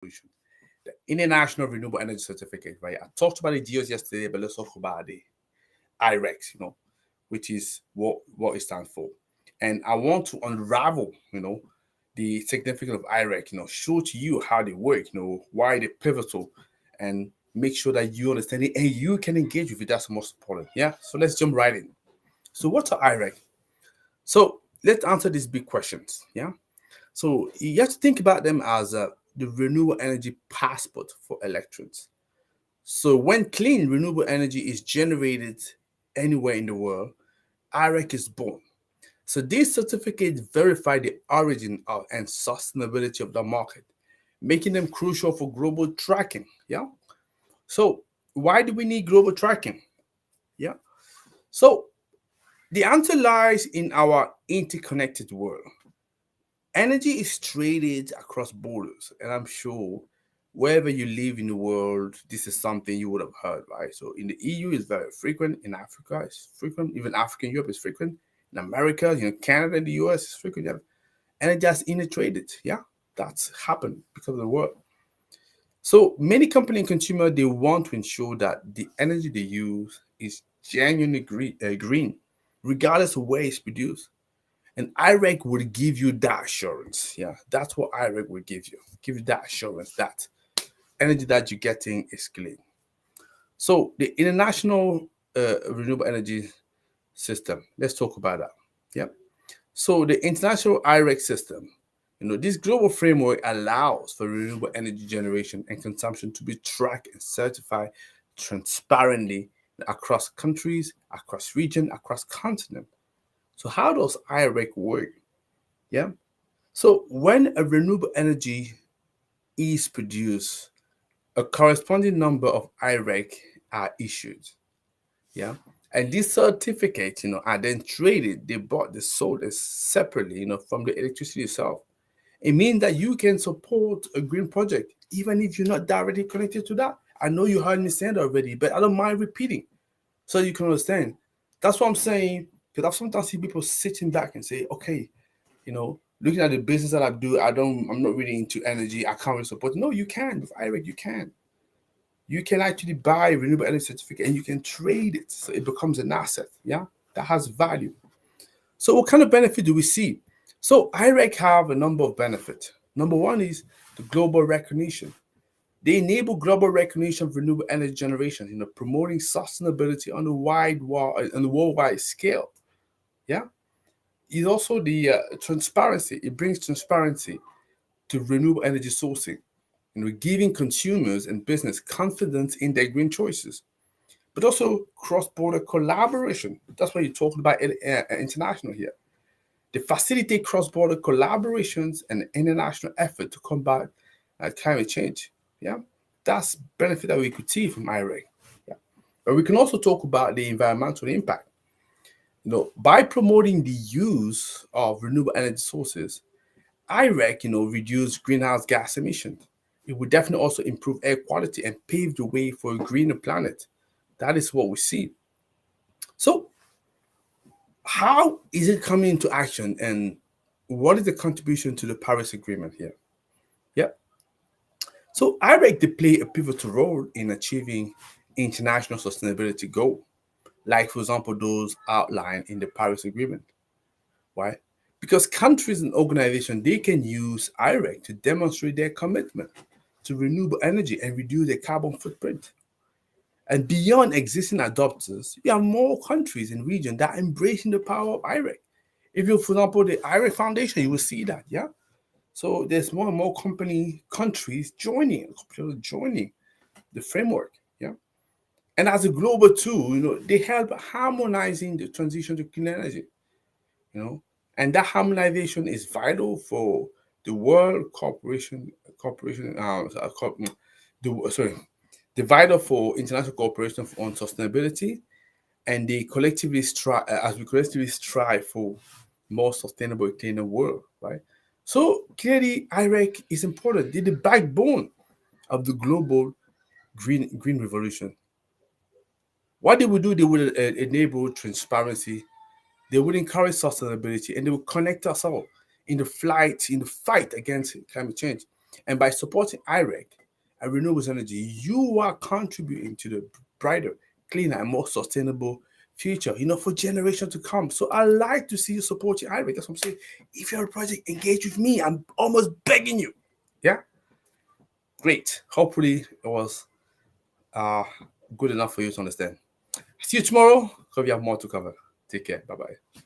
Revolution, the International Renewable Energy Certificate, right? I talked about the deals yesterday, but let's talk about the IREX, which is what it stands for. And I want to unravel, the significance of IREC, show to you how they work, why they're pivotal, and make sure that you understand it and you can engage with it. That's the most important. Yeah. So let's jump right in. So what's an IREC? So let's answer these big questions. Yeah. So you have to think about them as the renewable energy passport for electrons. So when clean renewable energy is generated anywhere in the world, IREC is born. So these certificates verify the origin of and sustainability of the market, making them crucial for global tracking. Yeah. So why do we need global tracking? Yeah. So the answer lies in our interconnected world. Energy is traded across borders, and I'm sure wherever you live in the world, this is something you would have heard, right? So in the EU, it's very frequent. In Africa, it's frequent. Even African Europe is frequent. In America, Canada and the US is frequent. Yeah. Energy is intertraded. Yeah, that's happened because of the world. So many company and consumer they want to ensure that the energy they use is genuinely green, regardless of where it's produced. And IREC will give you that assurance. Yeah, that's what IREC will give you that assurance that energy that you're getting is clean. So the international renewable energy system. Let's talk about that. Yeah. So the international IREC system, this global framework allows for renewable energy generation and consumption to be tracked and certified transparently across countries, across region, across continent. So how does IREC work? Yeah. So when a renewable energy is produced, a corresponding number of IREC are issued. Yeah. And these certificates, are then traded, they bought, they sold it separately, from the electricity itself. It means that you can support a green project, even if you're not directly connected to that. I know you heard me say that already, but I don't mind repeating so you can understand. That's what I'm saying. Because I sometimes see people sitting back and say, okay, looking at the business that I do, I'm not really into energy. I can't really support. No, you can. With IREC, you can. You can actually buy a renewable energy certificate and you can trade it so it becomes an asset. Yeah, that has value. So what kind of benefit do we see? So IREC have a number of benefits. Number one is the global recognition. They enable global recognition of renewable energy generation, promoting sustainability on the worldwide scale. Yeah, it's also the transparency. It brings transparency to renewable energy sourcing, giving consumers and business confidence in their green choices. But also cross-border collaboration. That's what you're talking about international here. They facilitate cross-border collaborations and international effort to combat climate change. Yeah, that's benefit that we could see from IRA. Yeah, but we can also talk about the environmental impact. By promoting the use of renewable energy sources, IREC, reduce greenhouse gas emissions. It would definitely also improve air quality and pave the way for a greener planet. That is what we see. So, how is it coming into action and what is the contribution to the Paris Agreement here? Yeah. So IREC they play a pivotal role in achieving international sustainability goal, like for example those outlined in the Paris Agreement. Why? Because countries and organizations they can use IREC to demonstrate their commitment to renewable energy and reduce their carbon footprint. And beyond existing adopters, we have more countries in region that are embracing the power of IREC. If you, for example, the IREC Foundation, you will see that, yeah. So there's more and more countries joining the framework, yeah. And as a global tool, they help harmonizing the transition to clean energy, you know, and that harmonization is vital for the world corporation, the vital for international cooperation on sustainability, and they collectively strive as we collectively strive for more sustainable, cleaner world, right? So clearly, IREC is important. They're the backbone of the global green revolution. What they will do, they will enable transparency. They will encourage sustainability, and they will connect us all in the fight against climate change. And by supporting IREC and renewables energy, you are contributing to the brighter, cleaner, and more sustainable future, for generations to come. So I like to see you supporting IREC. That's what I'm saying. If you're a project, engage with me. I'm almost begging you. Yeah? Great. Hopefully it was good enough for you to understand. See you tomorrow because we have more to cover. Take care. Bye-bye.